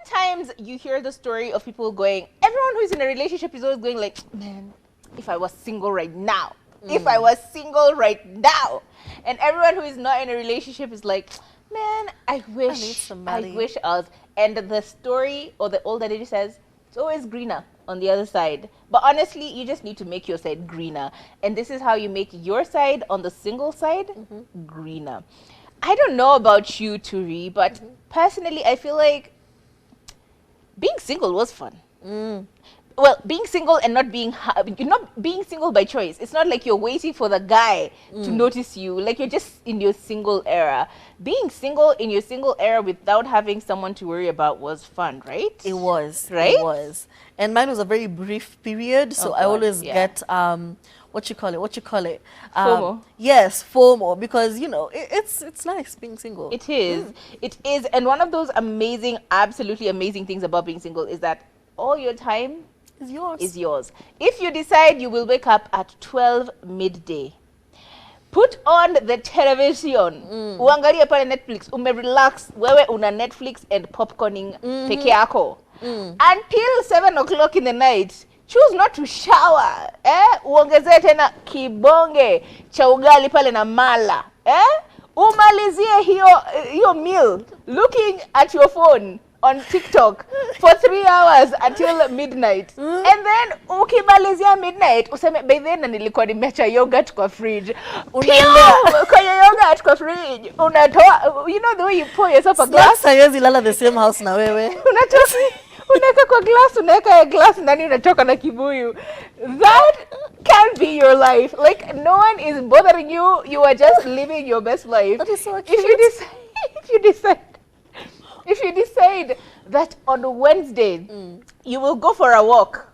sometimes you hear the story of people going, everyone who's in a relationship is always going like, man, if I was single right now, if I was single right now. And everyone who is not in a relationship is like, man, I wish I was. And the story or the old adage says, it's always greener on the other side. But honestly, you just need to make your side greener. And this is how you make your side on the single side greener. I don't know about you, Turi, but personally, I feel like being single was fun. Well, being single and not being single by choice. It's not like you're waiting for the guy to notice you. Like you're just in your single era. Being single in your single era without having someone to worry about was fun, right? It was. Right? It was. And mine was a very brief period, so I always get what you call it? FOMO. Yes, FOMO, because you know it's nice being single. It is. It is. And one of those amazing, absolutely amazing things about being single is that all your time is yours. If you decide you will wake up at 12 midday, put on the television, uangalie pale Netflix, relax, wewe una Netflix and popcorning peke yako. Until 7 o'clock in the night, choose not to shower. Uongeze tena kibonge cha ugali pale na mala. Umalizie hiyo meal looking at your phone on TikTok for 3 hours until midnight. And then ukimalizia midnight useme by then nilikuwa nimeacha yogurt kwa fridge. Unaenda kwa yogurt kwa fridge. Unatoa, you know the way you pour yourself a glass. Haiwezi lala the same house na wewe. Unaweka kwa glass, unaweka glass ndani unatoka na kibuyu. That can't be your life. Like no one is bothering you. You are just living your best life. That is so cute. If you decide that on Wednesday you will go for a walk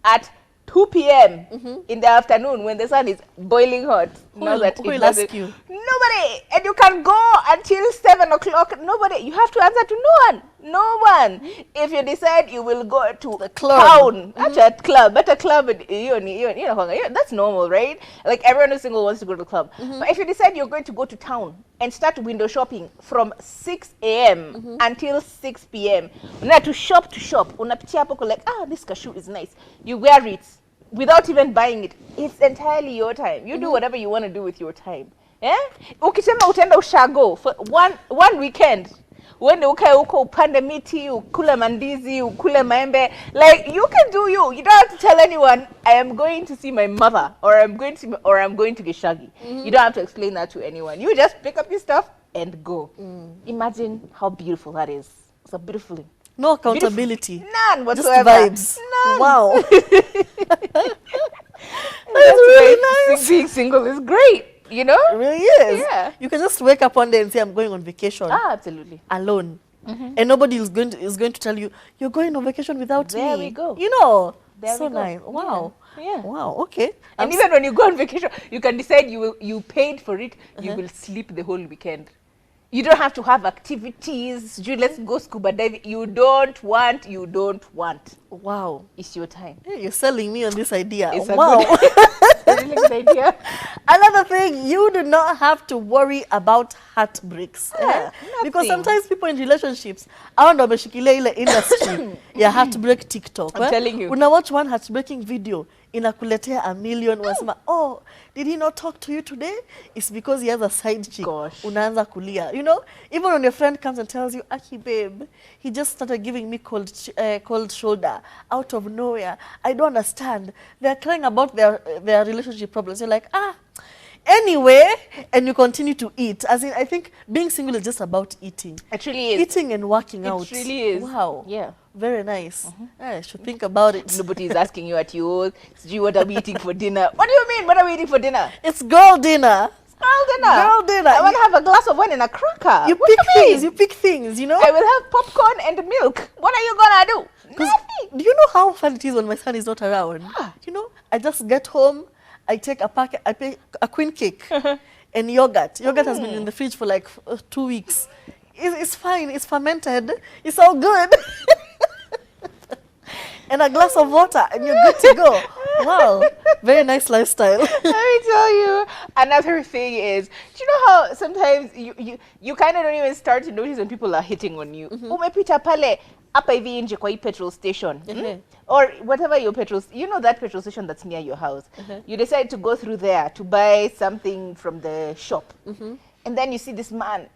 at 2 p.m. in the afternoon when the sun is boiling hot. Who will ask you? Nobody. And you can go until 7 o'clock. Nobody. You have to answer to no one. No one. If you decide you will go to the club. Town, at a club, that's normal, right? Like everyone who's single wants to go to the club. But if you decide you're going to go to town and start window shopping from 6 a.m. until 6 p.m. Now to shop, unapitia hapo like, this cashew is nice. You wear it without even buying it. It's entirely your time. You do whatever you want to do with your time. Ukisema utaenda ushago for one weekend. Uende ukae huko upande miti, ukule mandizi, ukule maembe. Like you can do you. You don't have to tell anyone I am going to see my mother or I'm going to get shaggy. You don't have to explain that to anyone. You just pick up your stuff and go. Imagine how beautiful that is. It's a beautiful thing. No accountability. None whatsoever. Just vibes. None. Wow. That's really nice. Being single is great. You know? It really is. Yeah. You can just wake up one day and say, I'm going on vacation. Absolutely. Alone. And nobody is going to tell you, you're going on vacation without me. There we go. You know. There so we go. Nice. Wow. Yeah. Wow. Okay. And even when you go on vacation, you can decide you paid for it. You will sleep the whole weekend. You don't have to have activities. Let's go scuba diving. You don't want. Wow. It's your time. Hey, you're selling me on this idea. It's wow. A really good idea. Another thing, you do not have to worry about heartbreaks. Because sometimes people in relationships, around the industry, yeah, heartbreak TikTok. I'm telling you. When I watch one heartbreaking video, inakuletea a million wasema, oh, did he not talk to you today? It's because he has a side chick. Gosh. Unaanza kulia. You know, even when your friend comes and tells you, Aki babe, he just started giving me cold shoulder out of nowhere. I don't understand. They're crying about their relationship problems. You're like, anyway, and you continue to eat. As in, I think being single is just about eating. It really is. Eating and working out. It really is. Wow. Yeah. Very nice. I should think about it. Nobody is asking you at you, what are we eating for dinner? What do you mean? What are we eating for dinner? It's girl dinner. Girl dinner. Girl dinner. I want to have a glass of wine and a cracker. You pick things. You pick things, you know? I will have popcorn and milk. What are you going to do? Nothing. Do you know how fun it is when my son is not around? You know, I just get home, I take a packet, I pick a queen cake and yogurt. Yogurt has been in the fridge for like 2 weeks. It's fine. It's fermented. It's all good. And a glass of water and you're good to go. Wow. Very nice lifestyle. Let me tell you, another thing is, do you know how sometimes you kind of don't even start to notice when people are hitting on you? Umepita pale, hapa hivi nje kwa hii petrol station. Or whatever your petrol, you know that petrol station that's near your house. You decide to go through there to buy something from the shop. And then you see this man,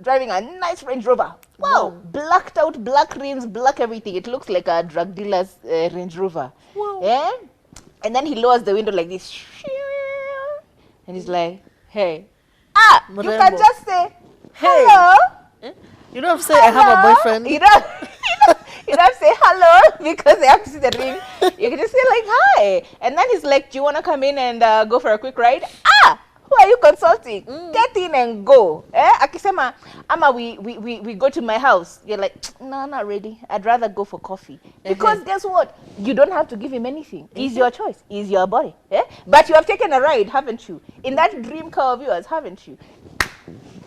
driving a nice Range Rover. Wow, blacked out, black rims, black everything. It looks like a drug dealer's Range Rover. Yeah? And then he lowers the window like this. And he's like, hey. You can just say, hello. You don't have to say, I have a boyfriend. You don't have to say hello because they have to see the ring. You can just say like, hi. And then he's like, do you want to come in and go for a quick ride? Who are you consulting? Get in and go. Akisema, ama we go to my house. You're like, no, not ready. I'd rather go for coffee. Because guess what? You don't have to give him anything. It's your choice. It's your body. But you have taken a ride, haven't you? In that dream car of yours, haven't you?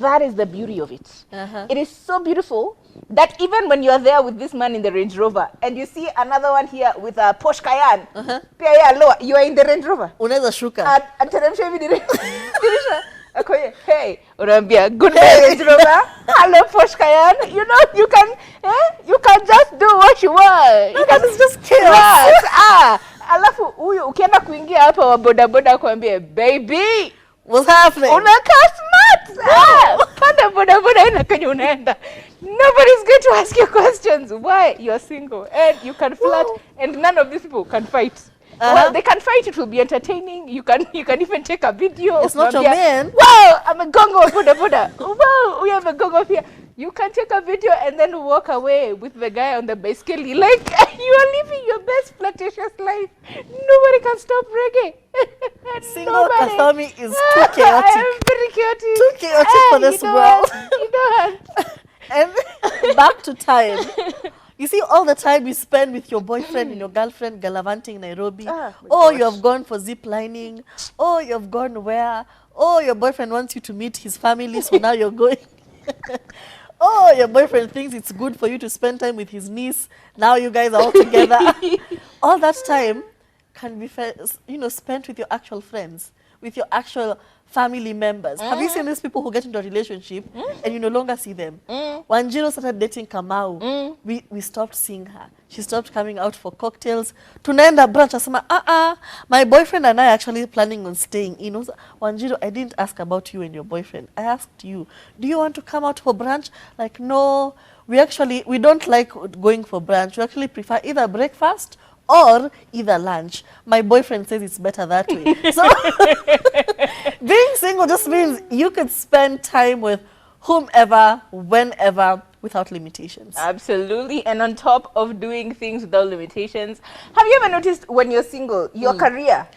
That is the beauty of it. It is so beautiful that even when you are there with this man in the Range Rover and you see another one here with a Porsche Cayenne, you are in the Range Rover. Unaweza shuka. Hey, Urambia, good Range Rover. Hello, Porsche Cayenne. You know, you can just do what you want. No, that is just chaos. Alafu huyu ukienda kuingia hapa wa boda boda kuambia, baby, what's happening? Unakaa smart. Panda boda boda ina kwenye unaenda. Nobody's going to ask you questions. Why? You're single and you can flirt and none of these people can fight. Well, they can fight. It will be entertaining. You can even take a video. It's not your man. Wow, I'm a gongo of boda boda. Wow, we have a gongo here. You can take a video and then walk away with the guy on the bicycle. Like, you are living your best flirtatious life. Nobody can stop reggae. Single Kasami is too chaotic. I am very chaotic. Too chaotic for this world. You know what? And back to time. You see all the time you spend with your boyfriend and your girlfriend gallivanting Nairobi. You have gone for zip lining. You have gone where? Your boyfriend wants you to meet his family, so now you're going. Your boyfriend thinks it's good for you to spend time with his niece. Now you guys are all together. All that time can be, spent with your actual friends, with your actual family members. Have you seen these people who get into a relationship and you no longer see them? When Jiro started dating Kamau, we stopped seeing her. She stopped coming out for cocktails. Tunaenda brunch, asema, my boyfriend and I are actually planning on staying in. Wanjiro, I didn't ask about you and your boyfriend. I asked you, do you want to come out for brunch? Like, no, we don't like going for brunch. We actually prefer either breakfast or either lunch. My boyfriend says it's better that way. So being single just means you could spend time with whomever, whenever, without limitations. Absolutely. And on top of doing things without limitations, have you ever noticed when you're single, your career,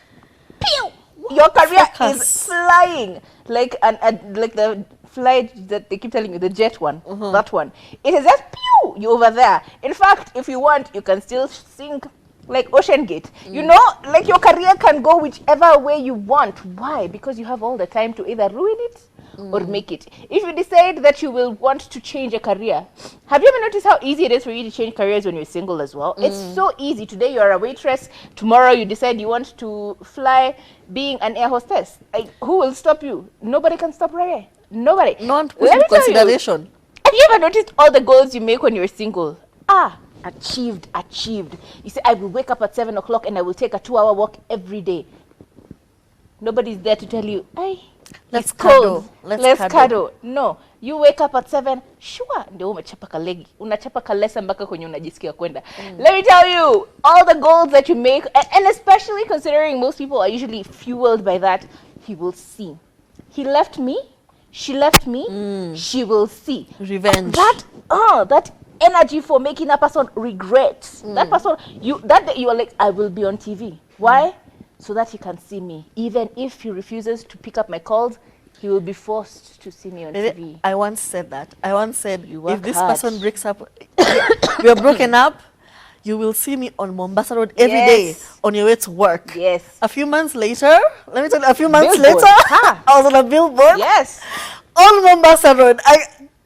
your career is flying like like the flight that they keep telling you, the jet one, that one. It is just you over there. In fact, if you want, you can still sing like Ocean Gate. You know, like your career can go whichever way you want. Why? Because you have all the time to either ruin it or make it. If you decide that you will want to change a career, have you ever noticed how easy it is for you to change careers when you're single as well? It's so easy. Today you're a waitress. Tomorrow you decide you want to fly, being an air hostess. Who will stop you? Nobody can stop Rere. Nobody. Not put in consideration. Have you ever noticed all the goals you make when you're single? Achieved. You say, I will wake up at 7 o'clock and I will take a 2-hour walk every day. Nobody's there to tell you, let's cuddle. Let's cuddle. No, you wake up at 7, sure, ndio umechapa kalegi. Unachapa kalesa mpaka kwenye unajisikia kwenda. Let me tell you, all the goals that you make, and especially considering most people are usually fueled by that, he will see. He left me, she left me, she will see. Revenge. That energy for making that person regret. That person, that day you are like, I will be on TV. Why? So that he can see me. Even if he refuses to pick up my calls, he will be forced to see me on TV. I once said that. I once said, if this person breaks up, we are broken up, you will see me on Mombasa Road every day on your way to work. Yes. A few months later, let me tell you, I was on a billboard. Yes. On Mombasa Road.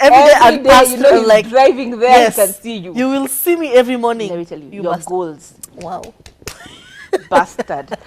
Every day I pass through, like driving there, I can see you. You will see me every morning. Let me tell you, your goals. Wow. Bastard.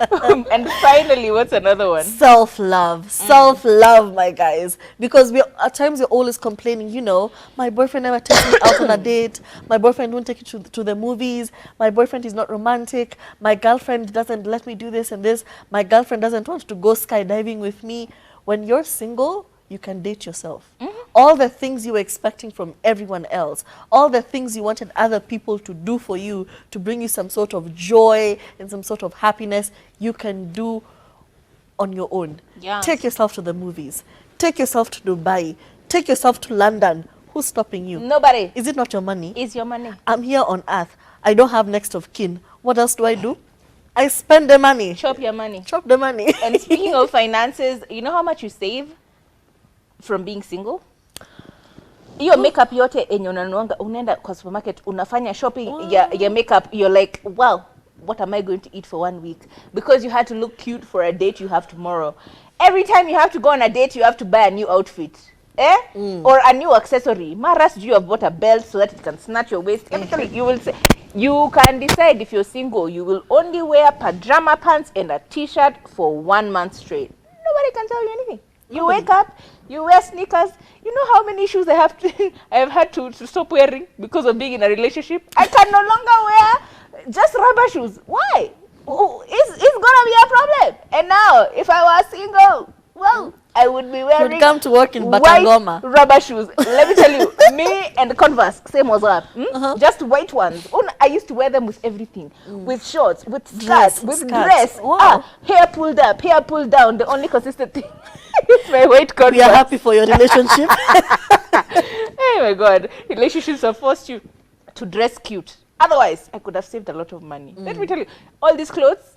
And finally, what's another one? Self-love. Self-love, my guys. Because we at times we're always complaining, you know, my boyfriend never takes me out on a date. My boyfriend won't take you to the movies. My boyfriend is not romantic. My girlfriend doesn't let me do this and this. My girlfriend doesn't want to go skydiving with me. When you're single, you can date yourself. All the things you were expecting from everyone else, all the things you wanted other people to do for you, to bring you some sort of joy and some sort of happiness, you can do on your own. Yes. Take yourself to the movies. Take yourself to Dubai. Take yourself to London. Who's stopping you? Nobody. Is it not your money? It's your money. I'm here on earth. I don't have next of kin. What else do? I spend the money. Chop your money. Chop the money. And speaking of finances, you know how much you save from being single? Hiyo makeup yote enye unanuanga, unaenda kwa supermarket, unafanya shopping, your makeup, you're like, wow, what am I going to eat for 1 week? Because you had to look cute for a date you have tomorrow. Every time you have to go on a date, you have to buy a new outfit. Or a new accessory. Maras, you have bought a belt so that it can snatch your waist. Everything you will say. You can decide if you're single, you will only wear pajama pants and a t-shirt for 1 month straight. Nobody can tell you anything. You wake up, you wear sneakers. You know how many shoes I have had to stop wearing because of being in a relationship? I can no longer wear just rubber shoes. Why? It's gonna be a problem. And now, if I was single, well, I would be wearing You'd come to work in white Batangoma. rubber shoes. Let me tell you, me and Converse, same was up. Just white ones. I used to wear them with everything. With shorts, with skirts, with dress. Wow. Hair pulled up, hair pulled down. The only consistent thing is my white Converse. We are happy for your relationship. Oh my God. Relationships have forced you to dress cute. Otherwise, I could have saved a lot of money. Let me tell you, all these clothes,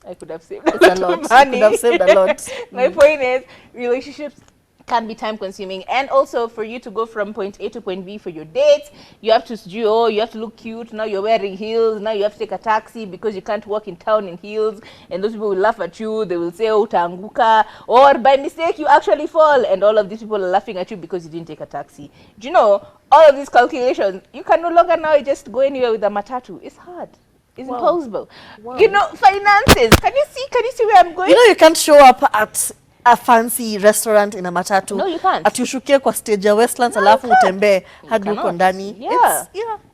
I could have saved a lot of money. You could have saved a lot. My point is, relationships can be time consuming, and also for you to go from point A to point B for your dates, you have to you have to look cute. Now you're wearing heels. Now you have to take a taxi because you can't walk in town in heels, and those people will laugh at you. They will say, "Oh, tanguka," or by mistake you actually fall, and all of these people are laughing at you because you didn't take a taxi. Do you know all of these calculations? You can no longer now just go anywhere with a matatu. It's hard. It's impossible. Wow. You know, finances. Can you see where I'm going? You know, you can't show up at a fancy restaurant in a matatu. No, you can't. Atushukie kwa stage ya Westlands alafu utembee hadi uko ndani. Yeah.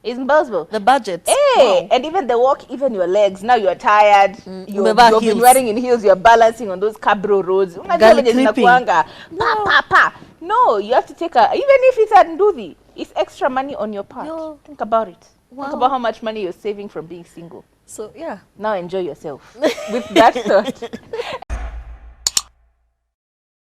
It's impossible. The budget. Hey, and even the walk, even your legs. Now you're tired. You've been wearing in heels. You're balancing on those cabro roads. No, you have to take even if it's a nduthi, it's extra money on your part. Think about it. Think about how much money you're saving from being single. So, yeah. Now enjoy yourself with that thought.